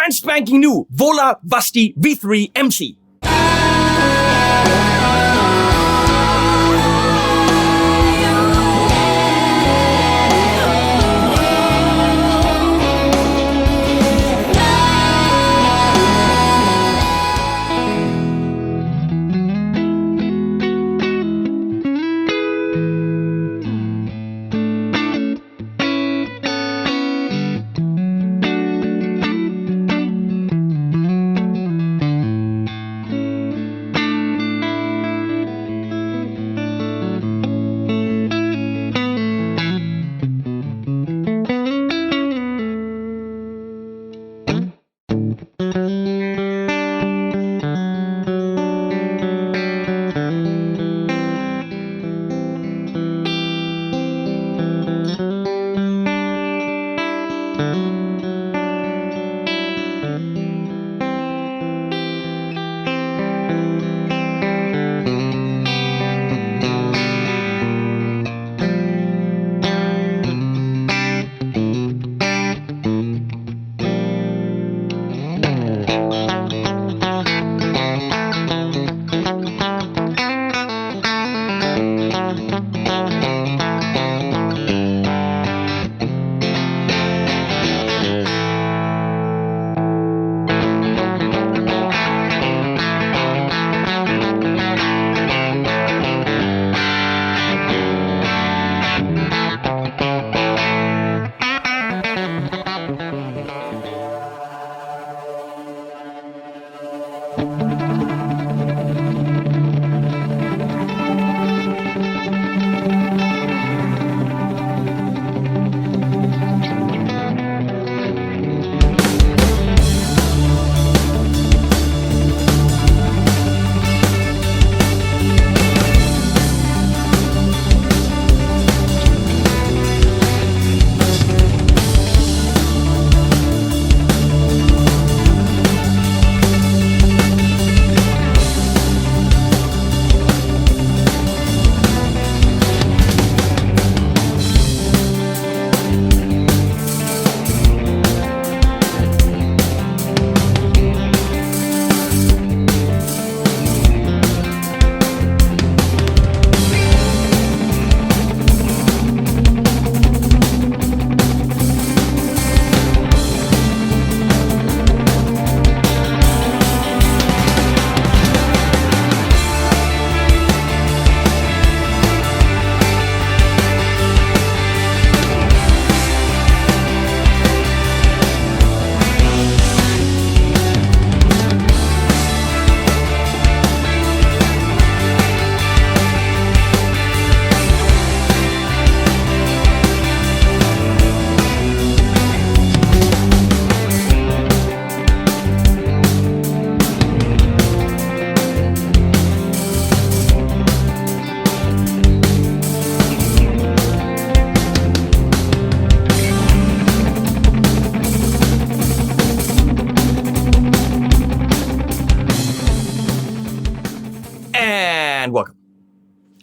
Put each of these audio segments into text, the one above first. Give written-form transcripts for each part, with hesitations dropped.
brand spanking new Vola Vasti V3 MC.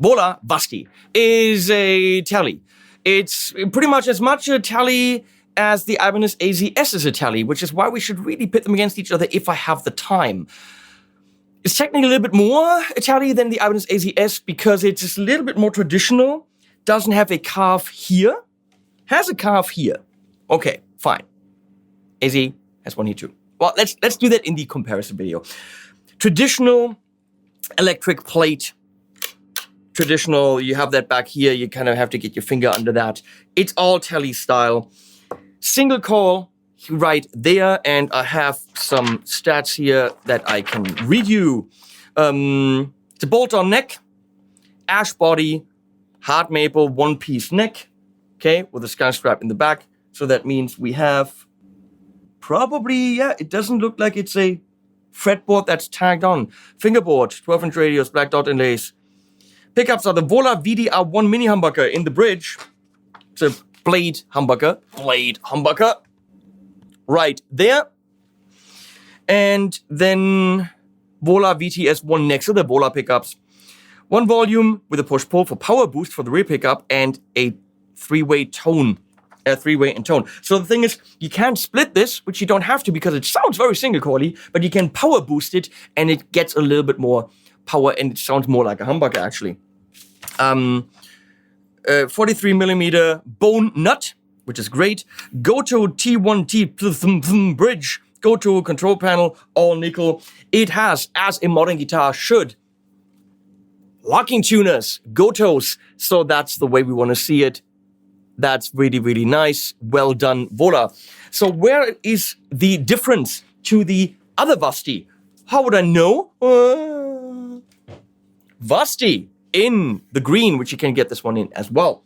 Vola Vasti is a tele. It's pretty much as much a tele as the Ibanez AZS is a tele, which is why we should really pit them against each other if I have the time. It's technically a little bit more a tele than the Ibanez AZS because it's just a little bit more traditional. Doesn't have a carve here. Has a carve here. Okay, fine. AZ has one here too. Well, let's do that in the comparison video. Traditional electric plate. Traditional, you have that back here. You kind of have to get your finger under that. It's all tele style. Single coil right there, and I have some stats here that I can read you. It's a bolt-on neck, ash body, hard maple, one-piece neck, okay, with a sky strap in the back. So that means we have probably, it doesn't look like it's a fretboard that's tagged on. Fingerboard, 12-inch radius, black dot inlays. Pickups are the Vola VDR1 mini humbucker in the bridge. It's a blade humbucker. Right there. And then Vola VTS1 next to the Vola pickups. One volume with a push-pull for power boost for the rear pickup and a 3-way tone three-way and tone. So the thing is, you can split this, which you don't have to because it sounds very single coily, but you can power boost it and it gets a little bit more power and it sounds more like a humbucker actually. 43mm bone nut, which is great. Go-to T1T bridge. Go-to control panel, all nickel. It has, as a modern guitar should, locking tuners, go-tos. So that's the way we want to see it. That's really, really nice. Well done, Vola. So where is the difference to the other Vasti? How would I know? Vasti in the green, which you can get this one in as well.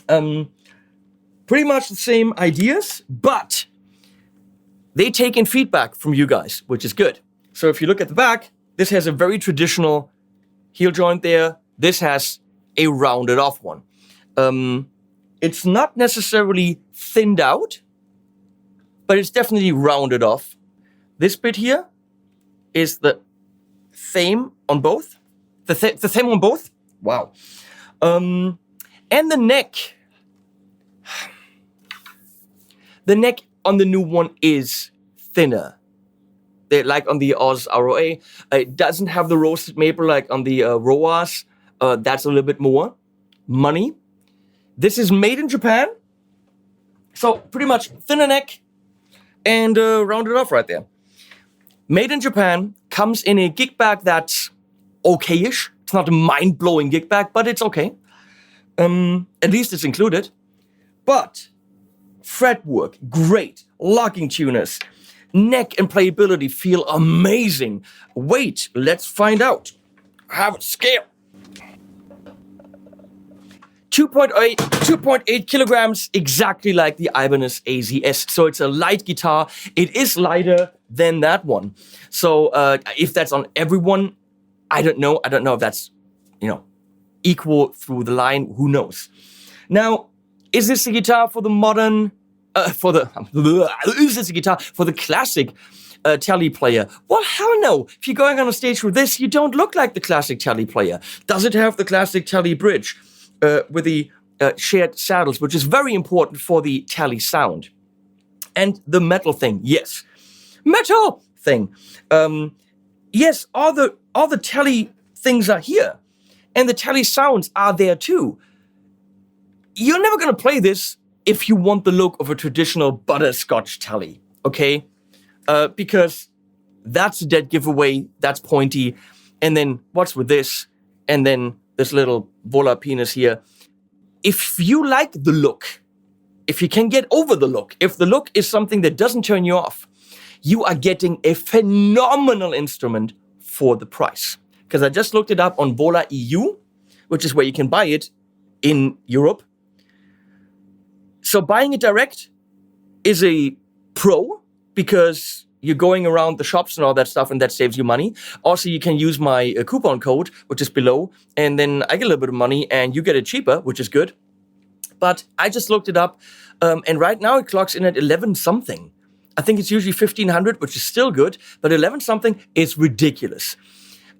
Pretty much the same ideas, but they take in feedback from you guys, which is good. So if you look at the back, this has a very traditional heel joint there. This has a rounded off one. It's not necessarily thinned out, but it's definitely rounded off. This bit here is the same on both. The same on both. Wow. And the neck. The neck on the new one is thinner. Like on the Oz ROA. It doesn't have the roasted maple like on the ROAS. That's a little bit more money. This is made in Japan. So pretty much thinner neck and rounded off right there. Made in Japan, comes in a gig bag that's okay-ish. It's not a mind-blowing gig bag, but it's okay. At least it's included. But fretwork, great. Locking tuners. Neck and playability feel amazing. Wait, let's find out. Have it scale. 2.8 kilograms, exactly like the Ibanez AZS. So it's a light guitar. It is lighter than that one. So if that's on everyone, I don't know. I don't know if that's, equal through the line. Who knows? Now, is this a guitar for the modern, is this a guitar for the classic Tele player? Well, hell no. If you're going on a stage with this, you don't look like the classic Tele player. Does it have the classic Tele bridge? With the shared saddles, which is very important for the Tele sound. And the metal thing, yes. Metal thing. Yes, all the Tele things are here. And the Tele sounds are there too. You're never going to play this if you want the look of a traditional butterscotch Tele, okay? Because that's a dead giveaway, that's pointy. And then what's with this? And then this little Vola penis here. If you like the look, if you can get over the look, if the look is something that doesn't turn you off, you are getting a phenomenal instrument for the price. Because I just looked it up on Vola EU, which is where you can buy it in Europe. So buying it direct is a pro because you're going around the shops and all that stuff, and that saves you money. Also, you can use my coupon code, which is below, and then I get a little bit of money, and you get it cheaper, which is good. But I just looked it up, and right now it clocks in at 11-something. I think it's usually 1,500, which is still good, but 11-something is ridiculous.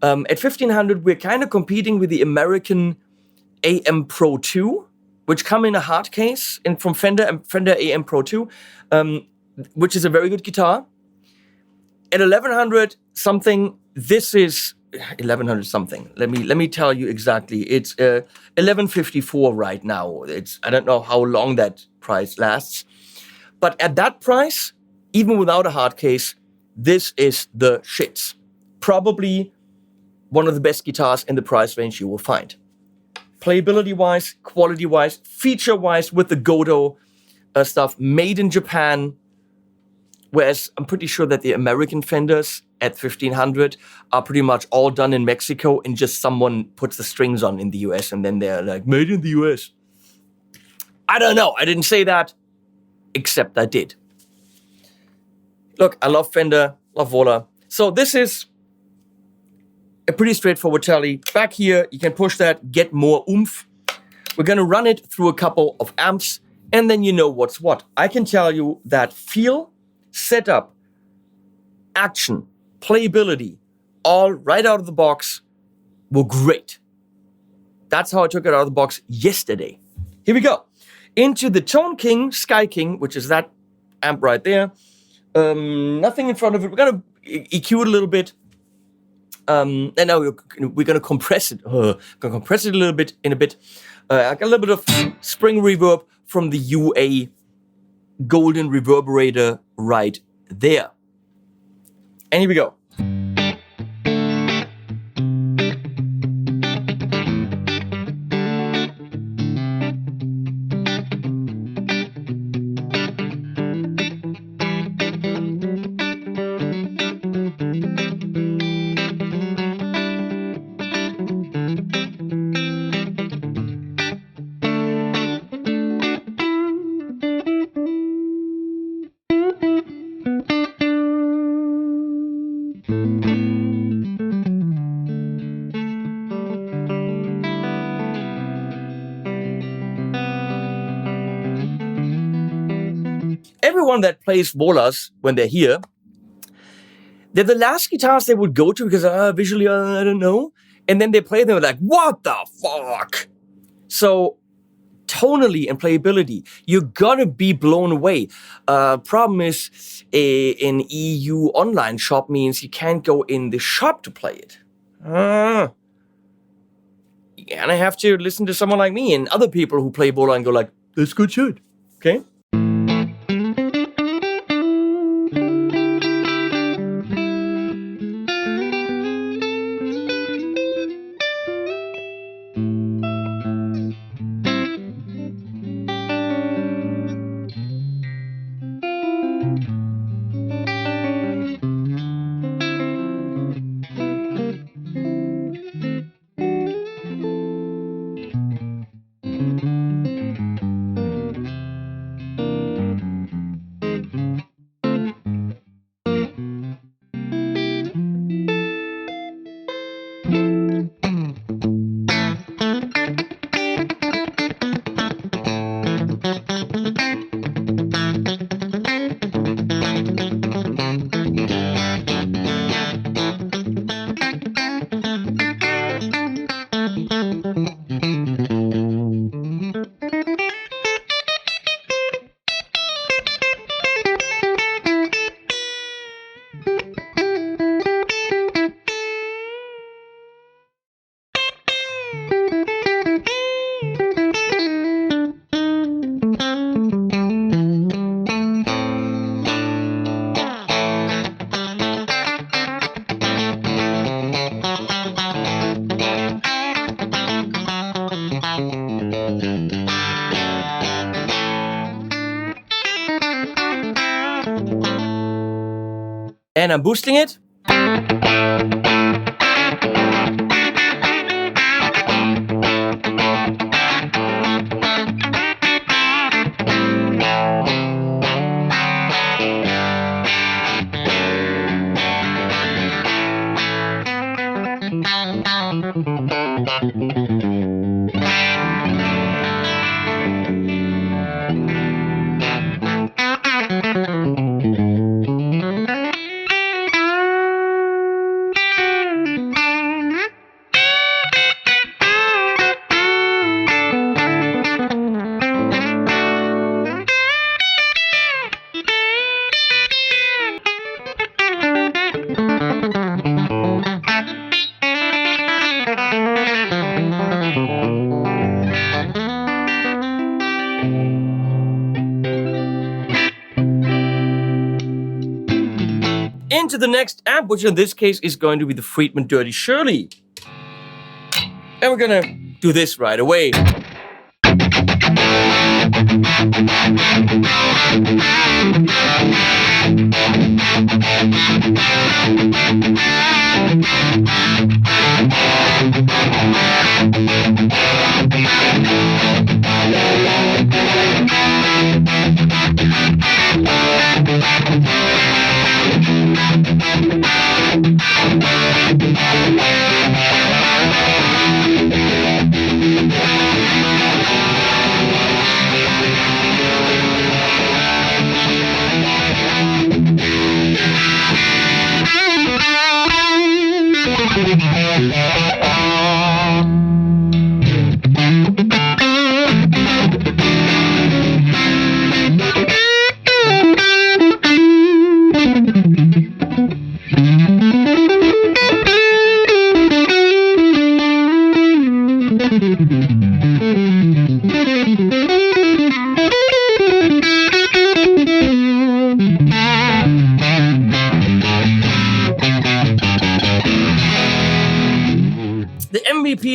At 1,500, we're kind of competing with the American AM Pro 2, which come in a hard case from Fender and Fender AM Pro 2, which is a very good guitar. At 1,100 something, this is 1,100 something. Let me tell you exactly. It's 1,154 right now. I don't know how long that price lasts, but at that price, even without a hard case, this is the shits. Probably one of the best guitars in the price range you will find. Playability-wise, quality-wise, feature-wise, with the Godo stuff, made in Japan. Whereas I'm pretty sure that the American Fenders at 1,500 are pretty much all done in Mexico and just someone puts the strings on in the US and then they're like, made in the US. I don't know. I didn't say that, except I did. Look, I love Fender, love Vola. So this is a pretty straightforward Tele. Back here, you can push that, get more oomph. We're going to run it through a couple of amps and then you know what's what. I can tell you that feel, setup, action, playability, all right out of the box were great. That's how I took it out of the box yesterday. Here we go. into the Tone King, Sky King, which is that amp right there. Nothing in front of it. We're gonna EQ it a little bit. And now we're gonna compress it. Gonna compress it a little bit in a bit. I got a little bit of spring reverb from the UA golden reverberator right there. And here we go. Everyone that plays Volas when they're here, they're the last guitars they would go to because visually I don't know, and then they play them like, what the fuck? So tonally and playability, you're gonna be blown away. Problem is, an EU online shop means you can't go in the shop to play it. And I have to listen to someone like me and other people who play Vola and go like, that's good shit. Okay. And I'm boosting it. Into the next amp, which in this case is going to be the Friedman Dirty Shirley. And we're gonna do this right away.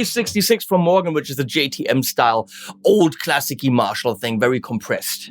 MP66 from Morgan, which is a JTM style, old classic-y Marshall thing, very compressed.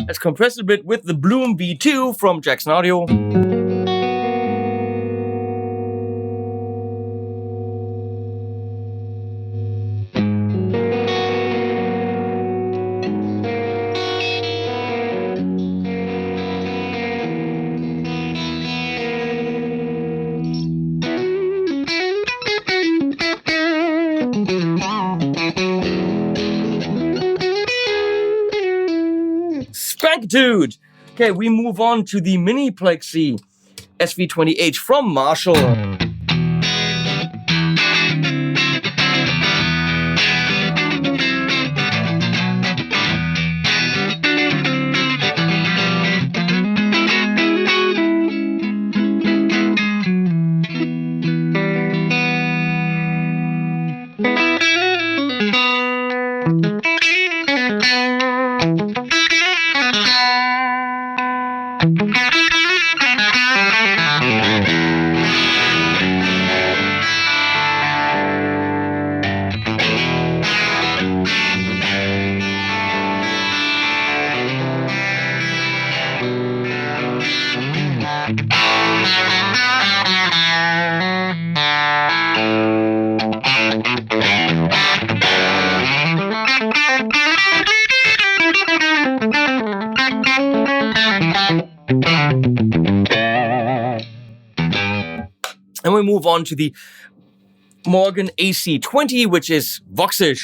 Let's compress it a bit with the Bloom V2 from Jackson Audio. Dude. Okay, we move on to the Mini Plexi SV20H from Marshall. And we move on to the Morgan AC20, which is Voxish.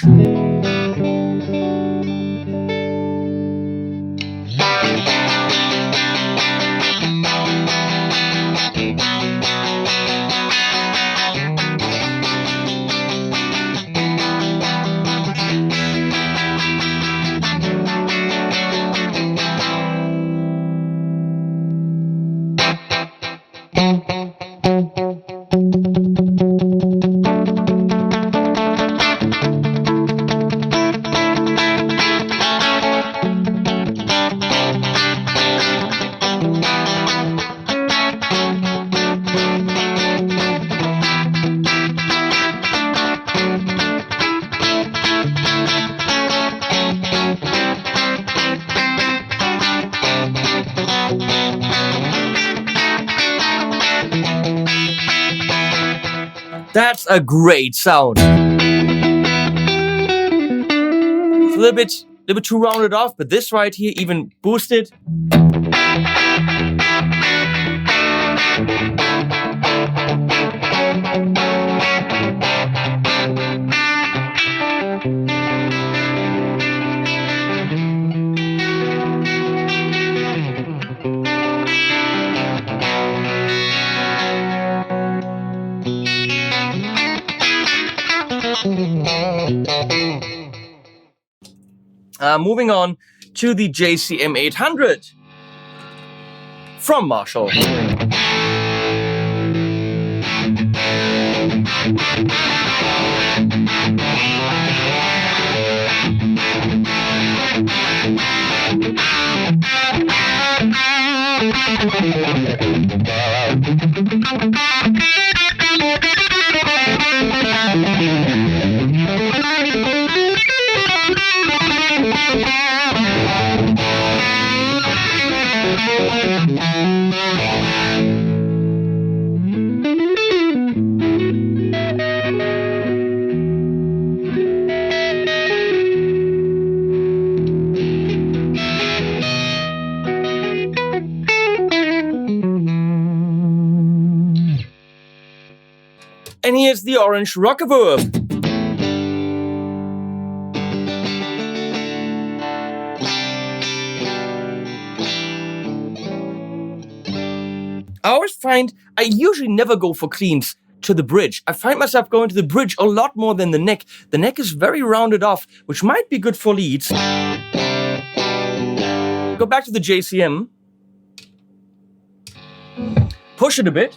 That's a great sound. It's a little bit too rounded off, but this right here, even boosted. Moving on to the JCM800 from Marshall. And here's the Orange Rockerverb. I always find I usually never go for cleans to the bridge. I find myself going to the bridge a lot more than the neck. The neck is very rounded off, which might be good for leads. Go back to the JCM. Push it a bit.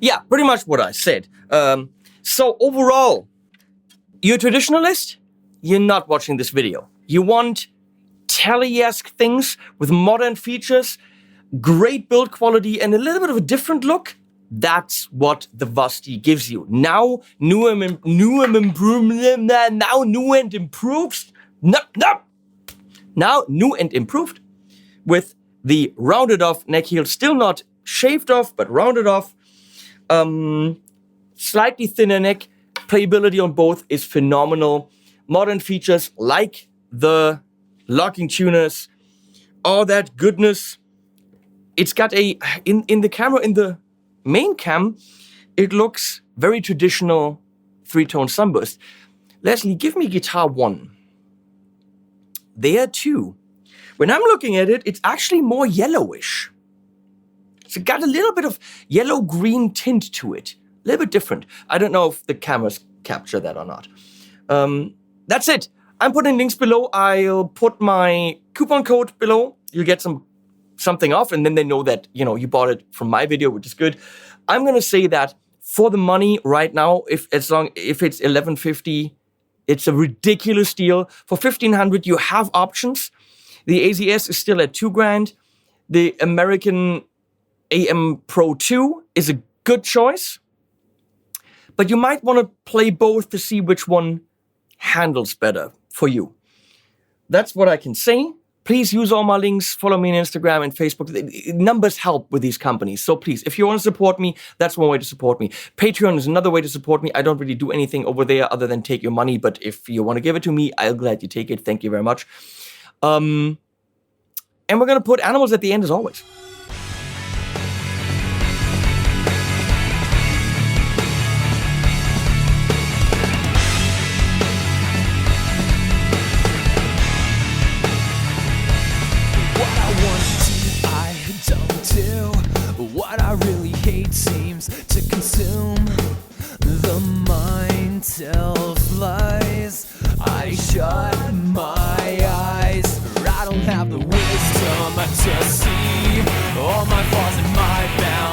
Yeah, pretty much what I said. So overall, you're a traditionalist, you're not watching this video. You want tele-esque things with modern features, great build quality, and a little bit of a different look. That's what the Vasti gives you. Now new and improved with the rounded off neck heel, still not shaved off, but rounded off. Slightly thinner neck, playability on both is phenomenal. Modern features like the locking tuners, all that goodness. It's got a, in the camera, in the main cam, it looks very traditional 3-tone sunburst. Leslie, give me guitar 1. There too. When I'm looking at it, it's actually more yellowish. It's got a little bit of yellow-green tint to it. A little bit different. I don't know if the cameras capture that or not. That's it. I'm putting links below. I'll put my coupon code below. You'll get something off, and then they know that, you know, you bought it from my video, which is good. I'm gonna say that for the money right now, if it's $1150, it's a ridiculous deal. For $1,500, you have options. The AZS is still at $2,000. The American AM Pro 2 is a good choice, but you might want to play both to see which one handles better for you. That's what I can say. Please use all my links. Follow me on Instagram and Facebook. The numbers help with these companies. So please, if you want to support me, that's one way to support me. Patreon is another way to support me. I don't really do anything over there other than take your money, but if you want to give it to me, I'll gladly take it. Thank you very much. And we're going to put animals at the end as always. What I really hate seems to consume the mind tells lies. I shut my eyes, I don't have the wisdom to see all my flaws and my bounds.